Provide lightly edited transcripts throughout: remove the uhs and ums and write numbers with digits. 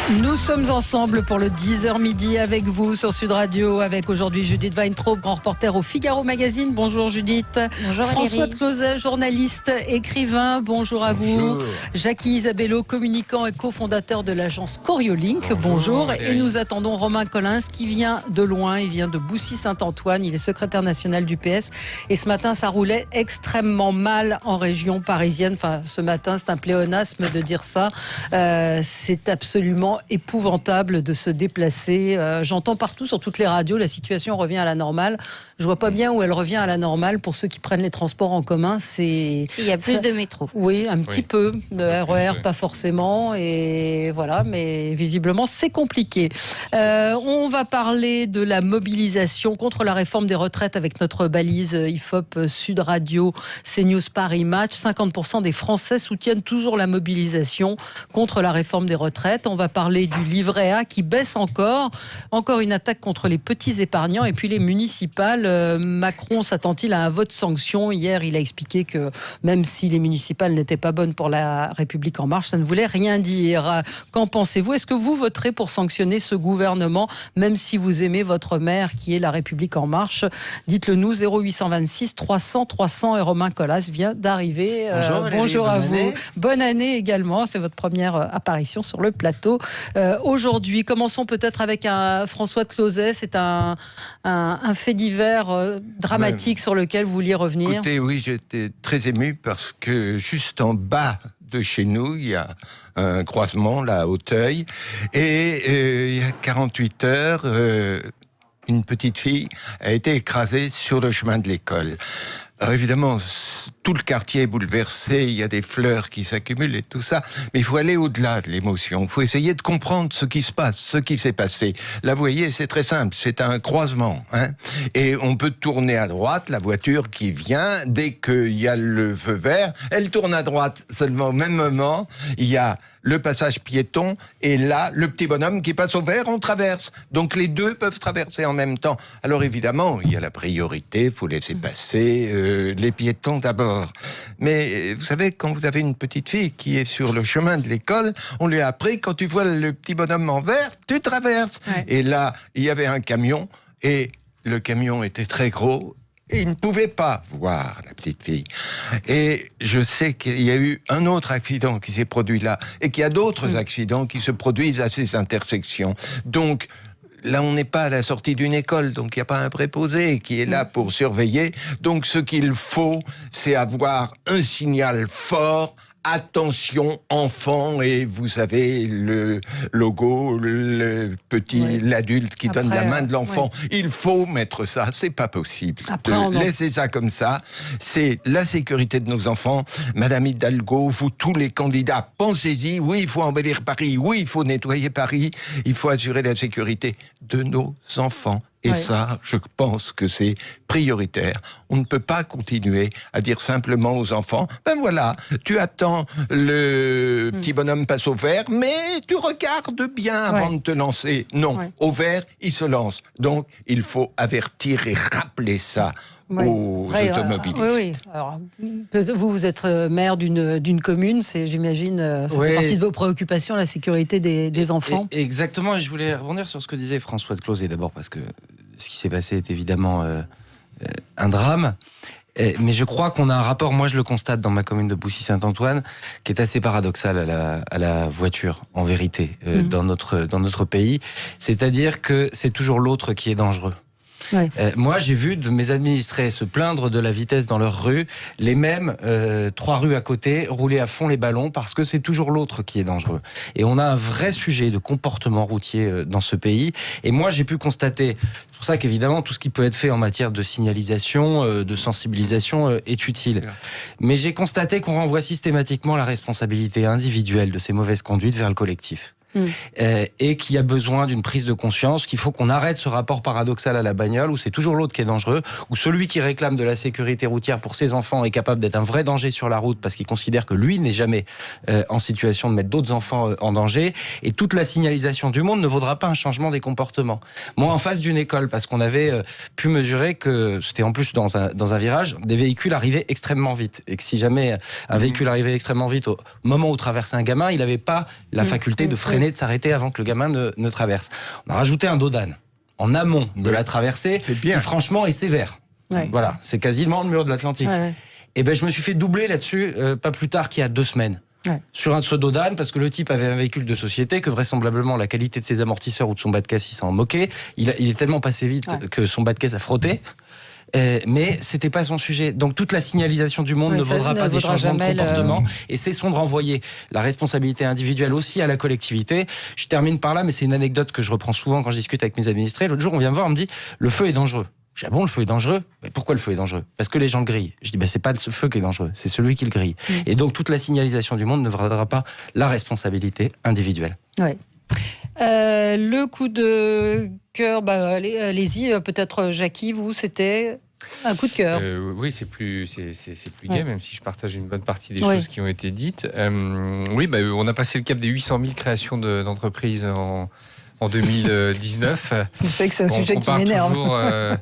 Nous sommes ensemble pour le 10h midi avec vous sur Sud Radio, avec aujourd'hui Judith Weintraub, grand reporter au Figaro Magazine. Bonjour Judith. Bonjour François Valérie. Closet, journaliste, écrivain. Bonjour à vous. Jackie Isabello, communicant et cofondateur de l'agence Coriolink. Bonjour. Et nous attendons Romain Collins qui vient de loin. Il vient de Boussy-Saint-Antoine. Il est secrétaire national du PS. Et ce matin, ça roulait extrêmement mal en région parisienne. Enfin, ce matin, c'est un pléonasme de dire ça. C'est absolument épouvantable de se déplacer. J'entends partout sur toutes les radios, la situation revient à la normale. Je vois pas bien où elle revient à la normale pour ceux qui prennent les transports en commun. Il y a plus de métro. Oui, un petit peu. De RER, pas forcément. Et voilà, mais visiblement, c'est compliqué. On va parler de la mobilisation contre la réforme des retraites avec notre balise IFOP Sud Radio, CNews Paris Match. 50% des Français soutiennent toujours la mobilisation contre la réforme des retraites. On va parler du livret A qui baisse encore. Encore une attaque contre les petits épargnants. Et puis les municipales. Macron s'attend-il à un vote sanction? Hier, il a expliqué que même si les municipales n'étaient pas bonnes pour la République En Marche, ça ne voulait rien dire. Qu'en pensez-vous? Est-ce que vous voterez pour sanctionner ce gouvernement, même si vous aimez votre maire qui est la République En Marche? Dites-le nous, 0826 300 300. Et Romain Collas vient d'arriver. Bonjour, Valérie, bonjour à vous. année. Bonne année également. C'est votre première apparition sur le plateau. Aujourd'hui, commençons peut-être avec François Closet. C'est un fait divers dramatique sur lequel vous vouliez revenir. Écoutez, oui, j'étais très ému parce que juste en bas de chez nous, il y a un croisement là à Auteuil, et il y a 48 heures, une petite fille a été écrasée sur le chemin de l'école. Alors évidemment, tout le quartier est bouleversé, il y a des fleurs qui s'accumulent et tout ça, mais il faut aller au-delà de l'émotion, il faut essayer de comprendre ce qui se passe, ce qui s'est passé. Là, vous voyez, c'est très simple, c'est un croisement, hein, et on peut tourner à droite, la voiture qui vient, dès qu'il y a le feu vert, elle tourne à droite, seulement au même moment, il y a le passage piéton, et là, le petit bonhomme qui passe au vert, on traverse. Donc les deux peuvent traverser en même temps. Alors évidemment, il y a la priorité, il faut laisser passer les piétons d'abord. Mais vous savez, quand vous avez une petite fille qui est sur le chemin de l'école, on lui a appris, quand tu vois le petit bonhomme en vert, tu traverses. Ouais. Et là, il y avait un camion, et le camion était très gros, et il ne pouvait pas voir la petite fille. Et je sais qu'il y a eu un autre accident qui s'est produit là, et qu'il y a d'autres accidents qui se produisent à ces intersections. Donc, là, on n'est pas à la sortie d'une école, donc il n'y a pas un préposé qui est là pour surveiller. Donc, ce qu'il faut, c'est avoir un signal fort. Attention, enfant, et vous savez, le logo, le petit, l'adulte qui donne la main de l'enfant. Il faut mettre ça, c'est pas possible. Laisser ça comme ça, c'est la sécurité de nos enfants. Madame Hidalgo, vous tous les candidats, pensez-y, oui, il faut embellir Paris, oui, il faut nettoyer Paris, il faut assurer la sécurité de nos enfants. Et ça, je pense que c'est prioritaire. On ne peut pas continuer à dire simplement aux enfants, ben voilà, tu attends le petit bonhomme passe au vert, mais tu regardes bien avant de te lancer. Non, au vert, il se lance. Donc, il faut avertir et rappeler ça aux automobilistes. Alors, vous êtes maire d'une commune, j'imagine, ça fait partie de vos préoccupations, la sécurité des enfants. Exactement, et je voulais rebondir sur ce que disait François de Closet, d'abord parce que ce qui s'est passé est évidemment un drame. Mais je crois qu'on a un rapport, moi je le constate dans ma commune de Boussy-Saint-Antoine, qui est assez paradoxal à la voiture, en vérité, dans notre pays. C'est-à-dire que c'est toujours l'autre qui est dangereux. Ouais. Moi, j'ai vu de mes administrés se plaindre de la vitesse dans leur rue, les mêmes 3 rues à côté rouler à fond les ballons parce que c'est toujours l'autre qui est dangereux. Et on a un vrai sujet de comportement routier dans ce pays. Et moi, j'ai pu constater, c'est pour ça qu'évidemment, tout ce qui peut être fait en matière de signalisation, de sensibilisation est utile. Mais j'ai constaté qu'on renvoie systématiquement la responsabilité individuelle de ces mauvaises conduites vers le collectif. Et qu'il y a besoin d'une prise de conscience, qu'il faut qu'on arrête ce rapport paradoxal à la bagnole où c'est toujours l'autre qui est dangereux, où celui qui réclame de la sécurité routière pour ses enfants est capable d'être un vrai danger sur la route parce qu'il considère que lui n'est jamais en situation de mettre d'autres enfants en danger, et toute la signalisation du monde ne vaudra pas un changement des comportements. Moi, en face d'une école, parce qu'on avait pu mesurer que c'était en plus dans un virage, des véhicules arrivaient extrêmement vite, et que si jamais un véhicule arrivait extrêmement vite au moment où traversait un gamin, il n'avait pas la faculté de freiner freiner, de s'arrêter avant que le gamin ne traverse. On a rajouté un dos d'âne en amont de la traversée, qui franchement est sévère. Ouais. Voilà, c'est quasiment le mur de l'Atlantique. Ouais. Et ben je me suis fait doubler là-dessus, pas plus tard qu'il y a 2 semaines. Ouais. Sur un de ce dos d'âne, parce que le type avait un véhicule de société, que vraisemblablement la qualité de ses amortisseurs ou de son bas de caisse, il s'en moquait. Il est tellement passé vite que son bas de caisse a frotté. Mais c'était pas son sujet. Donc toute la signalisation du monde ne vaudra pas des changements de comportement. Et cessons de renvoyer la responsabilité individuelle aussi à la collectivité. Je termine par là, mais c'est une anecdote que je reprends souvent quand je discute avec mes administrés. L'autre jour, on vient me voir, on me dit le feu est dangereux. Je dis, ah bon, le feu est dangereux? Mais pourquoi le feu est dangereux? Parce que les gens le grillent. Je dis, c'est pas le feu qui est dangereux, c'est celui qui le grille. Et donc, toute la signalisation du monde ne vaudra pas la responsabilité individuelle. Ouais. Le coup de cœur, allez-y, peut-être Jackie, vous, c'était un coup de cœur. Oui, c'est plus gai, même si je partage une bonne partie des choses qui ont été dites. On a passé le cap des 800 000 créations d'entreprises en 2019. Vous savez que c'est un sujet qui m'énerve.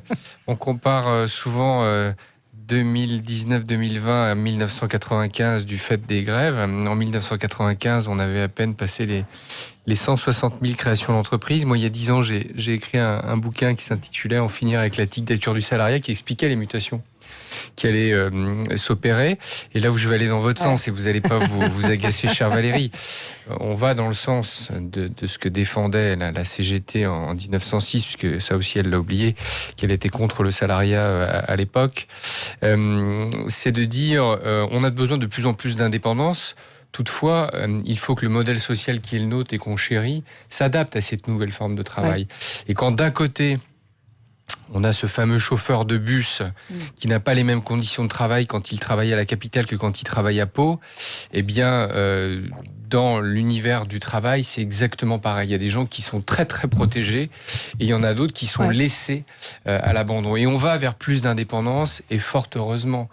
On compare souvent 2019-2020 à 1995 du fait des grèves. En 1995, on avait à peine passé les 160 000 créations d'entreprises. Moi, il y a 10 ans, j'ai écrit un bouquin qui s'intitulait « En finir avec la dictature du salariat » qui expliquait les mutations qui allaient s'opérer. Et là où je vais aller dans votre sens, et vous n'allez pas vous agacer, chère Valérie, on va dans le sens de ce que défendait la CGT en 1906, puisque ça aussi elle l'a oublié, qu'elle était contre le salariat à l'époque. C'est de dire on a besoin de plus en plus d'indépendance. Toutefois, il faut que le modèle social qui est le nôtre et qu'on chérit s'adapte à cette nouvelle forme de travail. Et quand d'un côté, on a ce fameux chauffeur de bus qui n'a pas les mêmes conditions de travail quand il travaille à la capitale que quand il travaille à Pau, eh bien, dans l'univers du travail, c'est exactement pareil. Il y a des gens qui sont très très protégés et il y en a d'autres qui sont laissés à l'abandon. Et on va vers plus d'indépendance et fort heureusement.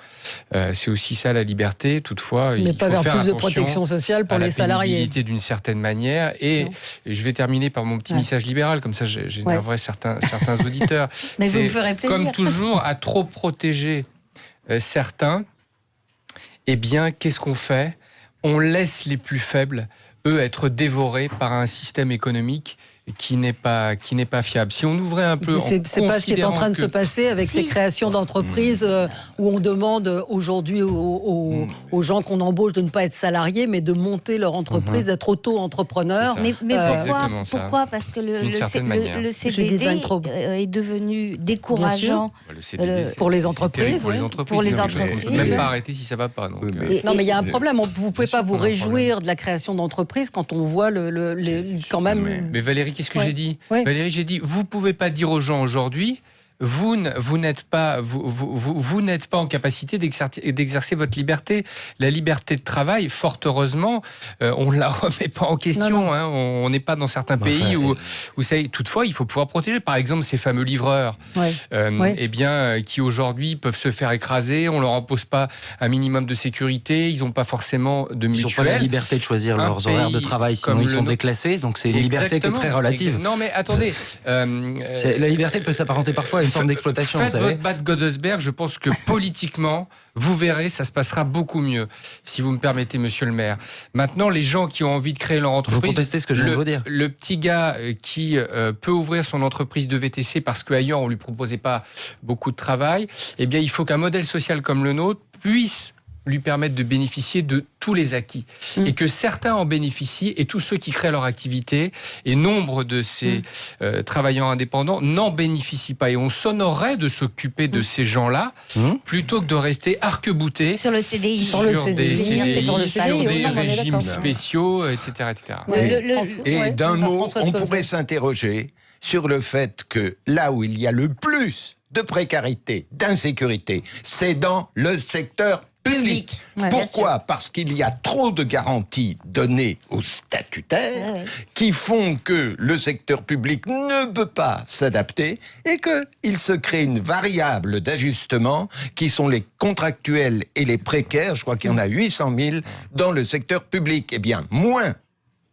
C'est aussi ça la liberté. Toutefois, il faut faire attention. Mais pas vers plus de protection sociale pour les salariés. La pénibilité d'une certaine manière. Et je vais terminer par mon petit message libéral, comme ça j'énerverai certains auditeurs. Mais vous me ferez plaisir. Comme toujours, à trop protéger certains, eh bien, qu'est-ce qu'on fait ? On laisse les plus faibles, eux, être dévorés par un système économique qui n'est pas fiable. Si on ouvrait un peu... C'est pas ce qui est en train de se passer avec ces créations d'entreprises où on demande aujourd'hui aux gens qu'on embauche de ne pas être salariés, mais de monter leur entreprise, d'être auto-entrepreneurs. Mais pourquoi ? Parce que le CDD est devenu décourageant pour les entreprises. Pour les entreprises. On ne peut même pas arrêter si ça ne va pas. Donc. Non, mais il y a un problème. Vous ne pouvez pas vous réjouir de la création d'entreprises quand on voit quand même... Mais Valérie, qu'est-ce que j'ai dit ? Valérie, j'ai dit, vous ne pouvez pas dire aux gens aujourd'hui, vous n'êtes pas en capacité d'exercer votre liberté. La liberté de travail, fort heureusement, on ne la remet pas en question. Non. Hein, on n'est pas dans certains pays où toutefois, il faut pouvoir protéger. Par exemple, ces fameux livreurs, qui aujourd'hui peuvent se faire écraser. On ne leur impose pas un minimum de sécurité. Ils n'ont pas forcément de mutuelle. Ils n'ont pas la liberté de choisir leurs horaires de travail, sinon ils sont déclassés. Donc c'est une liberté qui est très relative. Non, mais attendez. La liberté peut s'apparenter parfois à une forme d'exploitation. Faites votre bas de Godesberg, je pense que politiquement, vous verrez, ça se passera beaucoup mieux, si vous me permettez, monsieur le maire. Maintenant, les gens qui ont envie de créer leur entreprise... Vous contestez ce que je viens de vous dire. Le petit gars qui peut ouvrir son entreprise de VTC parce qu'ailleurs, on ne lui proposait pas beaucoup de travail, eh bien, il faut qu'un modèle social comme le nôtre puisse lui permettre de bénéficier de tous les acquis. Et que certains en bénéficient, et tous ceux qui créent leur activité, et nombre de ces travailleurs indépendants n'en bénéficient pas. Et on s'honorerait de s'occuper de ces gens-là, plutôt que de rester arc-boutés sur le CDI, sur des régimes spéciaux, etc. Et d'un mot, on pourrait s'interroger sur le fait que là où il y a le plus de précarité, d'insécurité, c'est dans le secteur public. Pourquoi ? Parce qu'il y a trop de garanties données aux statutaires qui font que le secteur public ne peut pas s'adapter et qu'il se crée une variable d'ajustement qui sont les contractuels et les précaires. Je crois qu'il y en a 800 000 dans le secteur public. Eh bien, moins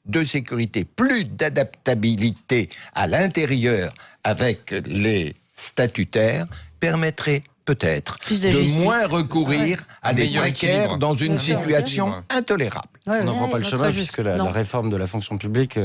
de sécurité, plus d'adaptabilité à l'intérieur avec les statutaires permettrait peut-être de moins recourir à des précaires dans une situation intolérable. On n'en prend pas le chemin puisque la réforme de la fonction publique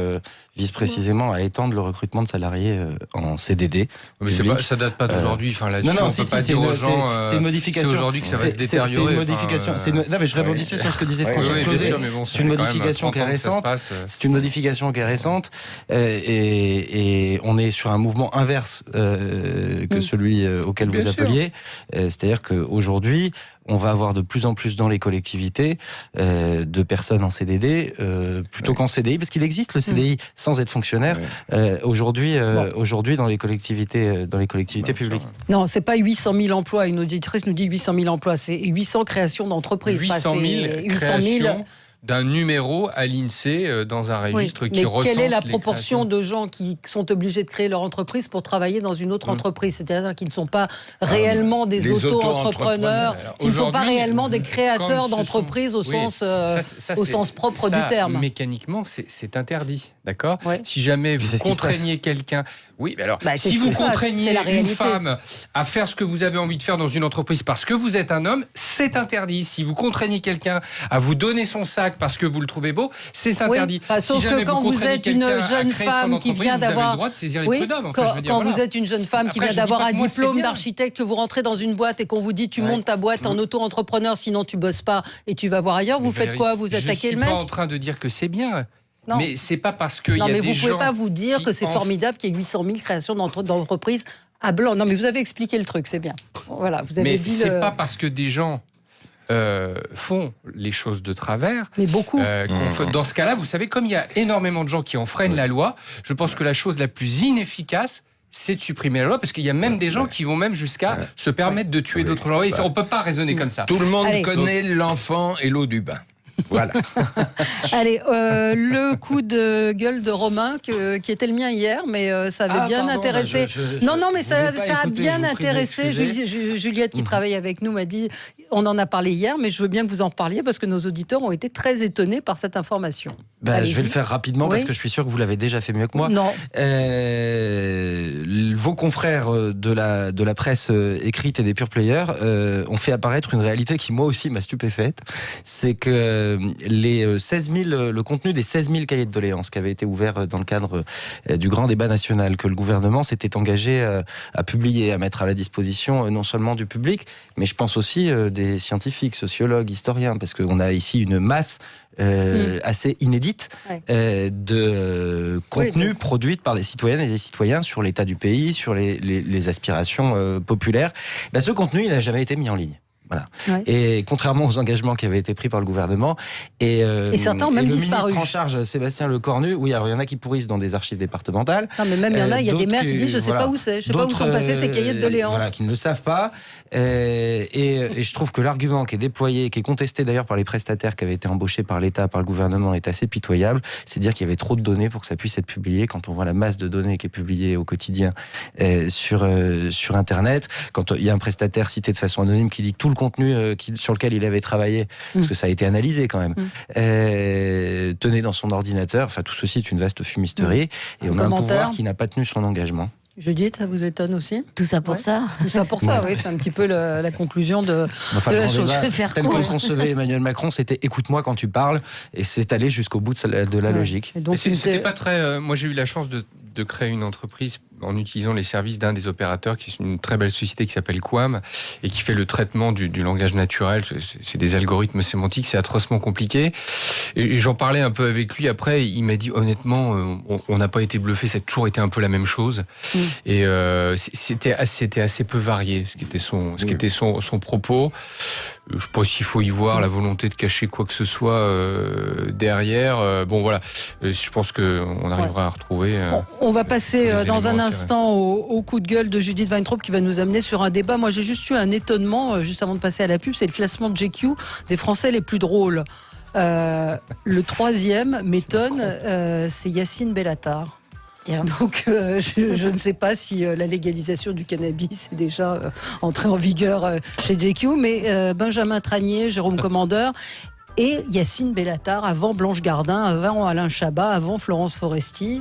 vise précisément à étendre le recrutement de salariés en CDD. Mais ça date pas d'aujourd'hui. Enfin, là-dessus, on peut pas dire aux gens. C'est une modification. C'est aujourd'hui que ça va se détériorer. C'est une modification. Non, mais je rebondissais sur ce que disait François Closet. C'est une modification qui est récente. C'est une modification qui est récente. Et on est sur un mouvement inverse que celui auquel vous appeliez. C'est-à-dire qu'aujourd'hui, on va avoir de plus en plus dans les collectivités de personnes en CDD plutôt qu'en CDI, parce qu'il existe le CDI sans être fonctionnaire aujourd'hui dans les collectivités publiques. Non, c'est pas 800 000 emplois. Une auditrice nous dit 800 000 emplois. C'est 800 créations d'entreprises. 800 000 créations d'un numéro à l'INSEE dans un registre qui recense. Mais quelle est la proportion de gens qui sont obligés de créer leur entreprise pour travailler dans une autre entreprise ? C'est-à-dire qu'ils ne sont pas réellement des auto-entrepreneurs, qui ne sont pas réellement des créateurs d'entreprises au sens propre du terme. Mécaniquement, c'est interdit. D'accord ? Si jamais vous contraignez quelqu'un... Oui, mais alors, si vous contraignez une femme à faire ce que vous avez envie de faire dans une entreprise parce que vous êtes un homme, c'est interdit. Si vous contraignez quelqu'un à vous donner son sac parce que vous le trouvez beau, c'est interdit. Sauf que quand vous êtes une jeune femme qui vient d'avoir... Quand vous êtes une jeune femme qui vient d'avoir un diplôme d'architecte, que vous rentrez dans une boîte et qu'on vous dit tu montes ta boîte en auto-entrepreneur, sinon tu bosses pas et tu vas voir ailleurs, vous faites quoi ? Vous attaquez le mec ? Je suis pas en train de dire que c'est bien. Non. Mais c'est pas parce qu'il y a des gens... Non, mais vous pouvez pas vous dire que c'est formidable qu'il y ait 800 000 créations d'entreprises à blanc. Non, mais vous avez expliqué le truc, c'est bien. Voilà, vous avez dit. Mais c'est pas parce que des gens font les choses de travers. Mais beaucoup. Dans ce cas-là, vous savez, comme il y a énormément de gens qui enfreignent la loi, je pense que la chose la plus inefficace, c'est de supprimer la loi, parce qu'il y a même des gens qui vont même jusqu'à se permettre de tuer d'autres gens. On peut pas raisonner comme ça. Tout le monde connaît l'enfant et l'eau du bain. Voilà. Allez, le coup de gueule de Romain qui était le mien hier, mais ça avait bien intéressé. Non, mais ça a bien intéressé. Juliette qui travaille avec nous m'a dit, on en a parlé hier, mais je veux bien que vous en parliez parce que nos auditeurs ont été très étonnés par cette information. Je vais le faire rapidement parce que je suis sûr que vous l'avez déjà fait mieux que moi. Non. Vos confrères de la presse écrite et des pure players ont fait apparaître une réalité qui moi aussi m'a stupéfaite. C'est que le contenu des 16 000 cahiers de doléances qui avaient été ouverts dans le cadre du grand débat national que le gouvernement s'était engagé à publier, à mettre à la disposition non seulement du public, mais je pense aussi des scientifiques, sociologues, historiens, parce qu'on a ici une masse assez inédite de contenu produit par des citoyennes et des citoyens sur l'état du pays, sur les aspirations populaires. Ce contenu, il n'a jamais été mis en ligne. Voilà. Et contrairement aux engagements qui avaient été pris par le gouvernement et certains ont même disparu. Le ministre en charge, Sébastien Lecornu, alors il y en a qui pourritient dans des archives départementales. Non, mais même il y a des maires qui disent je sais pas où c'est, je sais pas où sont passés ces cahiers de doléances. Qui ne le savent pas. Et je trouve que l'argument qui est déployé, qui est contesté d'ailleurs par les prestataires qui avaient été embauchés par l'État, par le gouvernement, est assez pitoyable. C'est dire qu'il y avait trop de données pour que ça puisse être publié. Quand on voit la masse de données qui est publiée au quotidien sur Internet, quand il y a un prestataire cité de façon anonyme qui dit que tout le contenu sur lequel il avait travaillé, parce que ça a été analysé quand même, tenait dans son ordinateur. Enfin, tout ceci est une vaste fumisterie. Et on a un pouvoir qui n'a pas tenu son engagement. Judith, ça vous étonne aussi ? Tout ça pour ça ? Tout ça pour ça, oui. C'est un petit peu la conclusion de la chose. Tel que le concevait Emmanuel Macron, c'était « écoute-moi quand tu parles » et c'est allé jusqu'au bout de la logique. Et donc, c'était pas très... moi, j'ai eu la chance de créer une entreprise en utilisant les services d'un des opérateurs, qui est une très belle société qui s'appelle Quam, et qui fait le traitement du langage naturel. C'est des algorithmes sémantiques, c'est atrocement compliqué. Et j'en parlais un peu avec lui après, il m'a dit honnêtement, on n'a pas été bluffé, ça a toujours été un peu la même chose. Et c'était assez peu varié, ce qui était son propos. Je ne sais pas s'il faut y voir la volonté de cacher quoi que ce soit derrière. Bon voilà, je pense qu'on arrivera à retrouver... on va passer dans un instant au coup de gueule de Judith Weintraub qui va nous amener sur un débat. Moi j'ai juste eu un étonnement juste avant de passer à la pub, c'est le classement de GQ des Français les plus drôles. Le troisième m'étonne, c'est Yacine Bellatar. Donc je ne sais pas si la légalisation du cannabis est déjà entrée en vigueur chez GQ, mais Benjamin Tranier, Jérôme Commandeur et Yacine Bellatar, avant Blanche Gardin, avant Alain Chabat, avant Florence Foresti.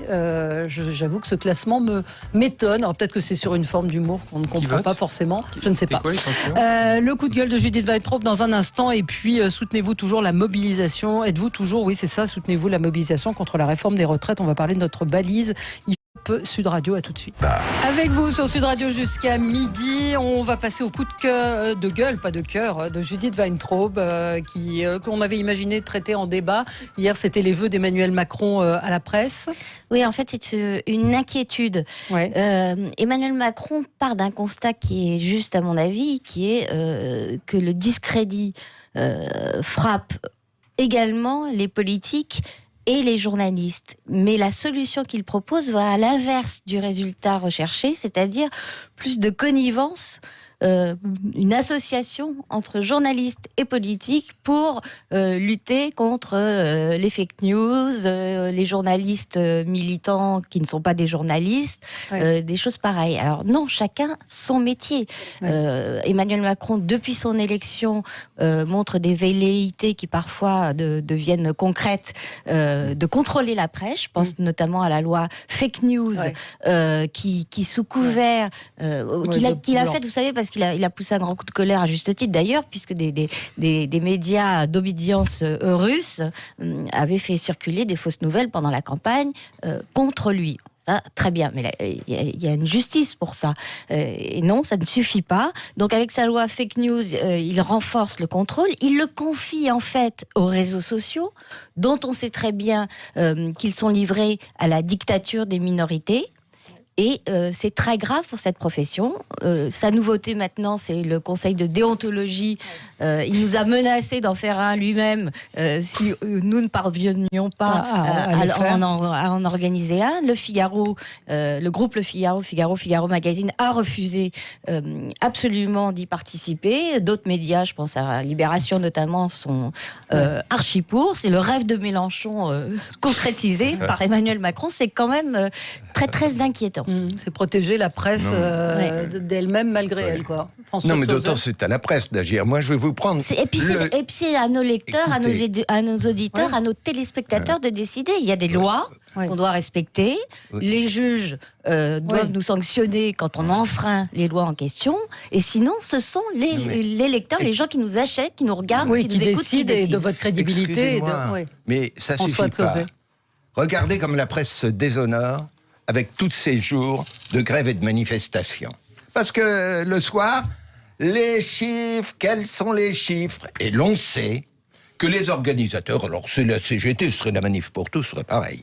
J'avoue que ce classement m'étonne. Alors peut-être que c'est sur une forme d'humour qu'on ne comprend pas forcément. Je ne sais pas. Le coup de gueule de Judith Weintraub dans un instant. Et puis soutenez-vous toujours la mobilisation. Êtes-vous toujours, oui c'est ça, soutenez-vous la mobilisation contre la réforme des retraites. On va parler de notre balise. Sud Radio, à tout de suite. Avec vous sur Sud Radio jusqu'à midi, on va passer au coup de gueule, pas de cœur, de Judith Weintraub, qu'on avait imaginé traiter en débat. Hier, c'était les vœux d'Emmanuel Macron à la presse. Oui, en fait, c'est une inquiétude. Ouais. Emmanuel Macron part d'un constat qui est juste, à mon avis, qui est que le discrédit frappe également les politiques et les journalistes. Mais la solution qu'il propose va à l'inverse du résultat recherché, c'est-à-dire plus de connivence, une association entre journalistes et politiques pour lutter contre les fake news, les journalistes militants qui ne sont pas des journalistes, des choses pareilles. Alors non, chacun son métier. Emmanuel Macron, depuis son élection, montre des velléités qui parfois deviennent concrètes, de contrôler la presse. Je pense notamment à la loi fake news qui sous couvert, qu'il a fait, vous savez, parce qu'il a poussé un grand coup de colère à juste titre d'ailleurs, puisque des médias d'obédience russe avaient fait circuler des fausses nouvelles pendant la campagne contre lui. Ça, très bien, mais il y a une justice pour ça. Et non, ça ne suffit pas. Donc avec sa loi fake news, il renforce le contrôle. Il le confie en fait aux réseaux sociaux, dont on sait très bien qu'ils sont livrés à la dictature des minorités. Et c'est très grave pour cette profession. Sa nouveauté maintenant, c'est le conseil de déontologie. Il nous a menacé d'en faire un lui-même si nous ne parvenions pas à en organiser un. Le Figaro, le groupe Le Figaro Magazine a refusé absolument d'y participer. D'autres médias, je pense à Libération notamment, sont archi pour. C'est le rêve de Mélenchon concrétisé par Emmanuel Macron. C'est quand même très très inquiétant. C'est protéger la presse d'elle-même malgré elle, quoi. Non, mais d'autant c'est à la presse d'agir. Moi, je vais vous prendre. Et puis c'est à nos lecteurs, à nos auditeurs, à nos téléspectateurs de décider. Il y a des lois qu'on doit respecter. Les juges doivent nous sanctionner quand on enfreint les lois en question. Et sinon, ce sont les lecteurs, les gens qui nous achètent, qui nous regardent, qui nous écoutent, qui décident de votre crédibilité. Mais ça suffit pas. Regardez comme la presse se déshonore avec tous ces jours de grève et de manifestation. Parce que le soir, les chiffres, quels sont les chiffres ? Et l'on sait que les organisateurs, alors c'est la CGT, ce serait la manif pour tous, ce serait pareil,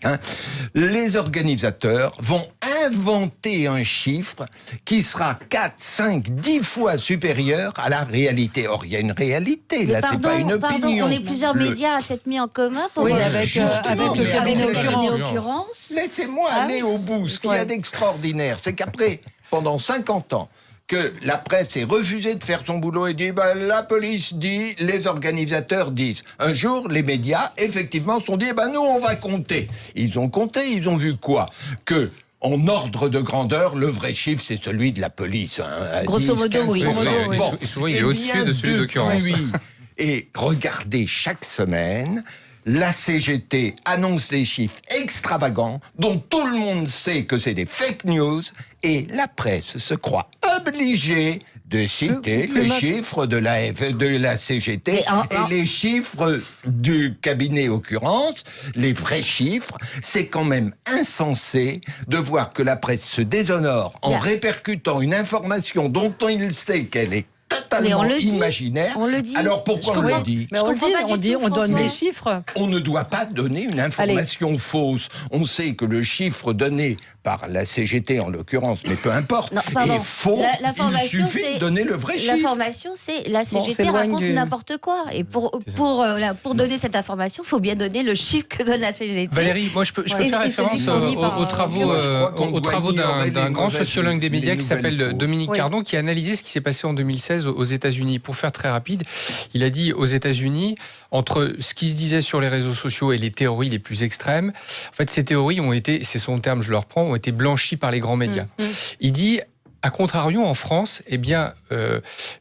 les organisateurs vont inventer un chiffre qui sera 4, 5, 10 fois supérieur à la réalité. Or, il y a une réalité, là, c'est pas une opinion. On est plusieurs médias à s'être mis en commun pour avec le cabinet Occurrence. Laissez-moi aller au bout. Ce qu'il y a d'extraordinaire, c'est qu'après, pendant 50 ans, que la presse ait refusé de faire son boulot et dit la police dit, les organisateurs disent. Un jour, les médias, effectivement, se sont dit nous, on va compter. Ils ont compté, ils ont vu quoi ? Que, en ordre de grandeur, le vrai chiffre, c'est celui de la police. Grosso modo, oui. Bon, et souvent, il est au-dessus de celui d'Occurrence. Et regardez chaque semaine, la CGT annonce des chiffres extravagants dont tout le monde sait que c'est des fake news et la presse se croit obligée de citer les chiffres de la CGT et les chiffres du cabinet Occurrence, les vrais chiffres. C'est quand même insensé de voir que la presse se déshonore en répercutant une information dont il sait qu'elle est totalement imaginaire. On le dit. Alors pourquoi on le dit ? Mais on donne des chiffres. On ne doit pas donner une information fausse. On sait que le chiffre donné par la CGT en l'occurrence, mais peu importe, est faux. Il suffit de donner le vrai chiffre. L'information, c'est la CGT raconte n'importe quoi. Et pour donner cette information, il faut bien donner le chiffre que donne la CGT. Valérie, moi je peux faire référence aux travaux d'un grand sociologue des médias qui s'appelle Dominique Cardon, qui a analysé ce qui s'est passé en 2016 aux États-Unis. Pour faire très rapide, il a dit aux États-Unis, entre ce qui se disait sur les réseaux sociaux et les théories les plus extrêmes, en fait, ces théories ont été, c'est son terme, je le reprends, ont été blanchies par les grands médias. Il dit, A contrario, en France, eh bien,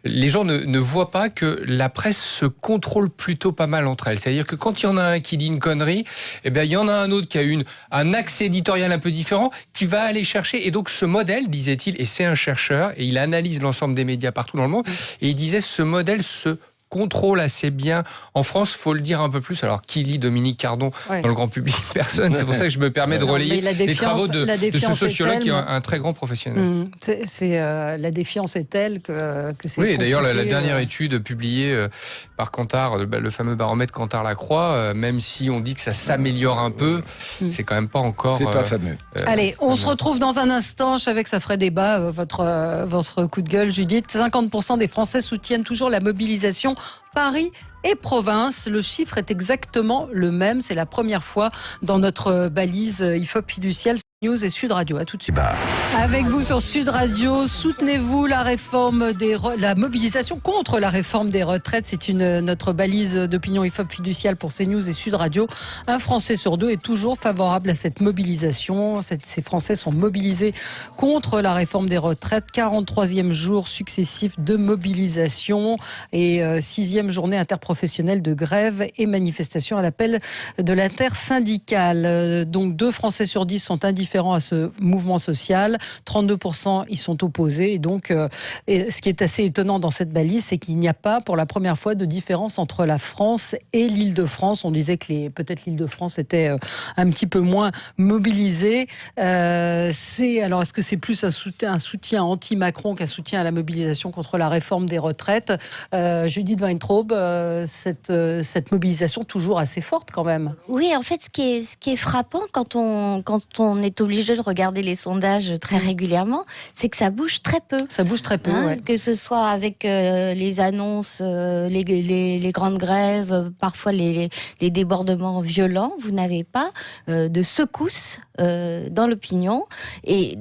les gens ne voient pas que la presse se contrôle plutôt pas mal entre elles. C'est-à-dire que quand il y en a un qui dit une connerie, eh bien, il y en a un autre qui a un axe éditorial un peu différent, qui va aller chercher. Et donc, ce modèle, disait-il, et c'est un chercheur, et il analyse l'ensemble des médias partout dans le monde, et il disait, ce modèle se contrôle assez bien. En France, faut le dire un peu plus. Alors, qui lit Dominique Cardon dans le grand public? Personne. C'est pour ça que je me permets de relayer les travaux de ce sociologue qui est un très grand professionnel. La défiance est telle que c'est Oui, d'ailleurs, la compliqué, dernière étude publiée par Kantar, le fameux baromètre Kantar-Lacroix, même si on dit que ça s'améliore un peu, c'est quand même pas encore... C'est pas fameux. Allez, on se retrouve dans un instant. Je savais que ça ferait débat, votre coup de gueule, Judith. 50% des Français soutiennent toujours la mobilisation Paris et province. Le chiffre est exactement le même. C'est la première fois dans notre balise IFOP fiduciale News et Sud Radio. À tout de suite. Avec vous sur Sud Radio, soutenez-vous la mobilisation contre la réforme des retraites. C'est notre balise d'opinion IFOP fiduciale pour CNews et Sud Radio. Un Français sur deux est toujours favorable à cette mobilisation. Ces Français sont mobilisés contre la réforme des retraites. 43e jour successif de mobilisation et 6e journée interprofessionnelle de grève et manifestation à l'appel de l'intersyndicale. Donc 2 Français sur 10 sont indifférents à ce mouvement social. 32% y sont opposés. Et donc, ce qui est assez étonnant dans cette balise, c'est qu'il n'y a pas, pour la première fois, de différence entre la France et l'Île-de-France. On disait que peut-être l'Île-de-France était un petit peu moins mobilisée. Alors, est-ce que c'est plus un soutien anti-Macron qu'un soutien à la mobilisation contre la réforme des retraites? Judith Weintraub, cette mobilisation toujours assez forte quand même. Oui, en fait, ce qui est frappant quand on est obligé de regarder les sondages très régulièrement, c'est que ça bouge très peu. Ça bouge très peu, ouais. Que ce soit avec les annonces, les grandes grèves, parfois les débordements violents, vous n'avez pas de secousse dans l'opinion. Et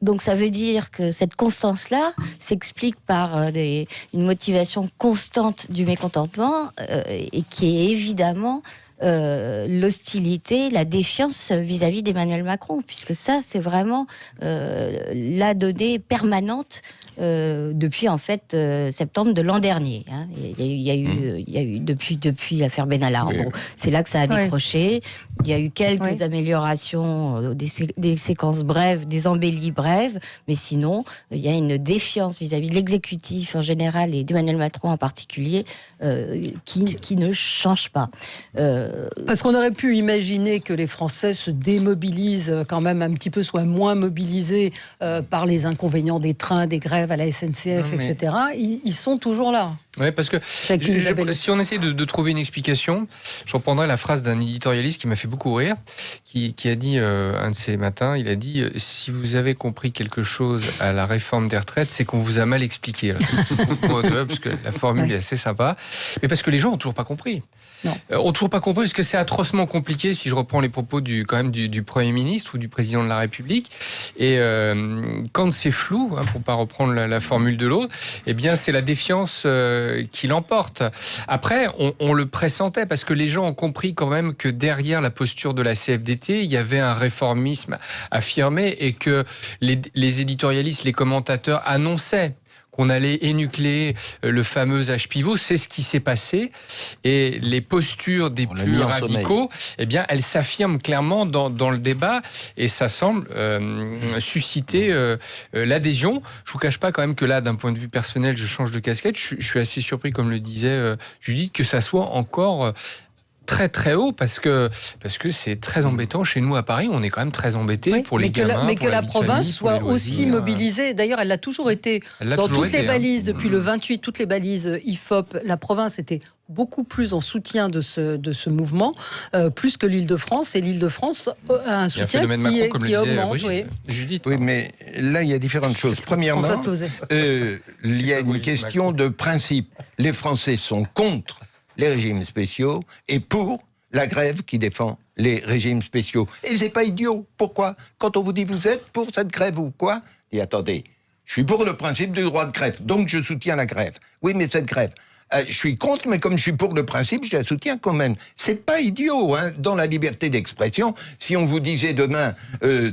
donc ça veut dire que cette constance-là s'explique par une motivation constante du mécontentement et qui est évidemment l'hostilité, la défiance vis-à-vis d'Emmanuel Macron, puisque ça, c'est vraiment la donnée permanente depuis en fait septembre de l'an dernier. Hein. Il y a eu depuis l'affaire Benalla. Oui. Bon, c'est là que ça a décroché. Il y a eu quelques améliorations, des séquences brèves, des embellies brèves, mais sinon, il y a une défiance vis-à-vis de l'exécutif en général et d'Emmanuel Macron en particulier qui ne change pas. Parce qu'on aurait pu imaginer que les Français se démobilisent quand même un petit peu, soient moins mobilisés par les inconvénients des trains, des grèves à la SNCF, etc. Ils sont toujours là. Oui, parce que si on essaie de trouver une explication, je reprendrai la phrase d'un éditorialiste qui m'a fait beaucoup rire, qui a dit un de ces matins, il a dit « Si vous avez compris quelque chose à la réforme des retraites, c'est qu'on vous a mal expliqué. » Alors, parce que la formule est assez sympa, mais parce que les gens n'ont toujours pas compris. Ont toujours pas compris, parce que c'est atrocement compliqué, si je reprends les propos du Premier ministre ou du Président de la République. Et quand c'est flou, pour pas reprendre la formule de l'autre, eh bien c'est la défiance qui l'emporte. Après, on le pressentait, parce que les gens ont compris quand même que derrière la posture de la CFDT, il y avait un réformisme affirmé et que les éditorialistes, les commentateurs annonçaient qu'on allait énucléer le fameux âge pivot. C'est ce qui s'est passé. Et les postures des plus radicaux, eh bien, elles s'affirment clairement dans le débat et ça semble susciter l'adhésion. Je vous cache pas quand même que là, d'un point de vue personnel, je change de casquette. Je suis assez surpris, comme le disait Judith, que ça soit encore très très haut parce que c'est très embêtant chez nous à Paris. On est quand même très embêtés pour les gamins, mais que la province soit aussi mobilisée. D'ailleurs, elle l'a toujours été dans toutes les balises depuis le 28, toutes les balises IFOP. La province était beaucoup plus en soutien de ce mouvement, plus que l'Île-de-France. Et l'Île-de-France a un soutien qui augmente. Judith. Oui, mais là, il y a différentes choses. Premièrement, il y a une question de principe. Les Français sont contre les régimes spéciaux et pour la grève qui défend les régimes spéciaux. Et c'est pas idiot. Pourquoi ? Quand on vous dit vous êtes pour cette grève ou quoi ? Et attendez, je suis pour le principe du droit de grève, donc je soutiens la grève. Oui, mais cette grève, Je suis contre, mais comme je suis pour le principe, je la soutiens quand même. C'est pas idiot, hein, dans la liberté d'expression. Si on vous disait demain,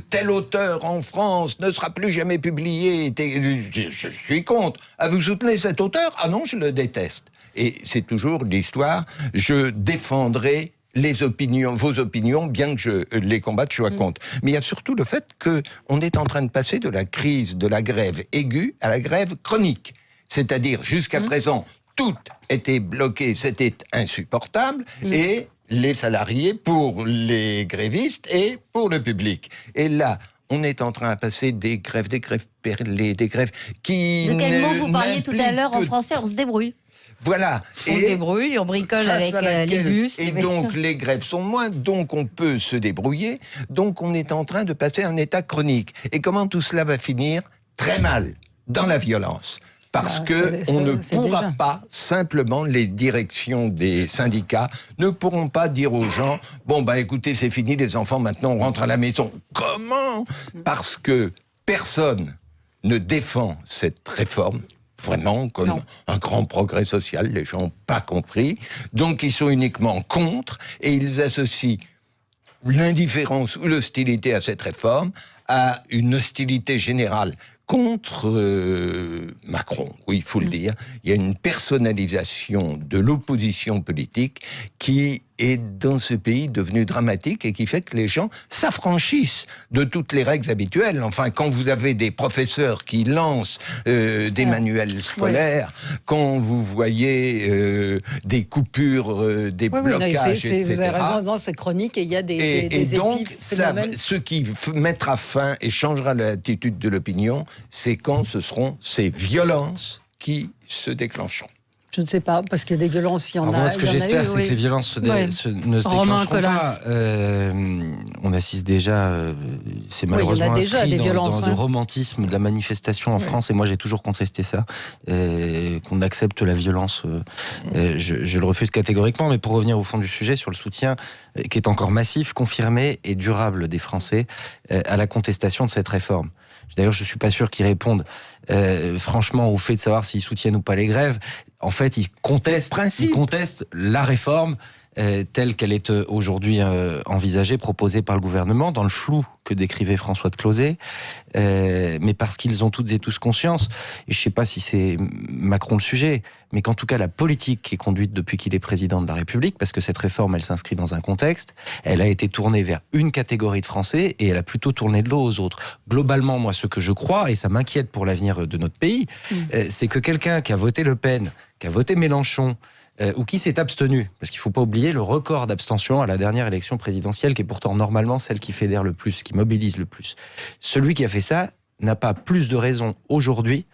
tel auteur en France ne sera plus jamais publié, je suis contre. Vous soutenez cet auteur? Ah non, je le déteste. Et c'est toujours l'histoire. Je défendrai les opinions, vos opinions, bien que je les combatte, je sois contre. Mais il y a surtout le fait qu'on est en train de passer de la crise de la grève aiguë à la grève chronique. C'est-à-dire, jusqu'à présent, tout était bloqué, c'était insupportable, et les salariés pour les grévistes et pour le public. Et là, on est en train de passer des grèves perlées, des grèves qui... De quel mot vous parliez tout à l'heure en français? On se débrouille. Voilà. On se débrouille, on bricole avec les bus. Et donc, les grèves sont moins, donc on peut se débrouiller. Donc, on est en train de passer un état chronique. Et comment tout cela va finir? Très mal, dans la violence. Parce on ne pourra pas, simplement, les directions des syndicats ne pourront pas dire aux gens, bon, écoutez, c'est fini, les enfants, maintenant, on rentre à la maison. Comment? Parce que personne ne défend cette réforme vraiment comme un grand progrès social, les gens n'ont pas compris, donc ils sont uniquement contre, et ils associent l'indifférence ou l'hostilité à cette réforme à une hostilité générale contre Macron. Oui, il faut le dire. Il y a une personnalisation de l'opposition politique qui est dans ce pays devenu dramatique et qui fait que les gens s'affranchissent de toutes les règles habituelles. Enfin, quand vous avez des professeurs qui lancent des manuels scolaires, quand vous voyez des coupures, des blocages, etc. Vous avez raison, c'est chronique et il y a des donc, ce qui mettra fin et changera l'attitude de l'opinion, c'est quand ce seront ces violences qui se déclencheront. Je ne sais pas, parce que des violences, il y en a. Moi, ce que j'espère, c'est que les violences ne se déclencheront pas. On assiste déjà, c'est malheureusement inscrit dans le romantisme de la manifestation en France, et moi j'ai toujours contesté ça, qu'on accepte la violence. Je le refuse catégoriquement, mais pour revenir au fond du sujet, sur le soutien qui est encore massif, confirmé et durable des Français à la contestation de cette réforme. D'ailleurs, je ne suis pas sûr qu'ils répondent franchement au fait de savoir s'ils soutiennent ou pas les grèves. En fait, ils contestent la réforme telle qu'elle est aujourd'hui envisagée, proposée par le gouvernement, dans le flou que décrivait François de Closets, mais parce qu'ils ont toutes et tous conscience, et je ne sais pas si c'est Macron le sujet, mais qu'en tout cas la politique qui est conduite depuis qu'il est président de la République, parce que cette réforme, elle s'inscrit dans un contexte, elle a été tournée vers une catégorie de Français, et elle a plutôt tourné de l'eau aux autres. Globalement, moi, ce que je crois, et ça m'inquiète pour l'avenir de notre pays, c'est que quelqu'un qui a voté Le Pen, qui a voté Mélenchon, ou qui s'est abstenu, parce qu'il ne faut pas oublier le record d'abstention à la dernière élection présidentielle, qui est pourtant normalement celle qui fédère le plus, qui mobilise le plus. Celui qui a fait ça n'a pas plus de raison aujourd'hui,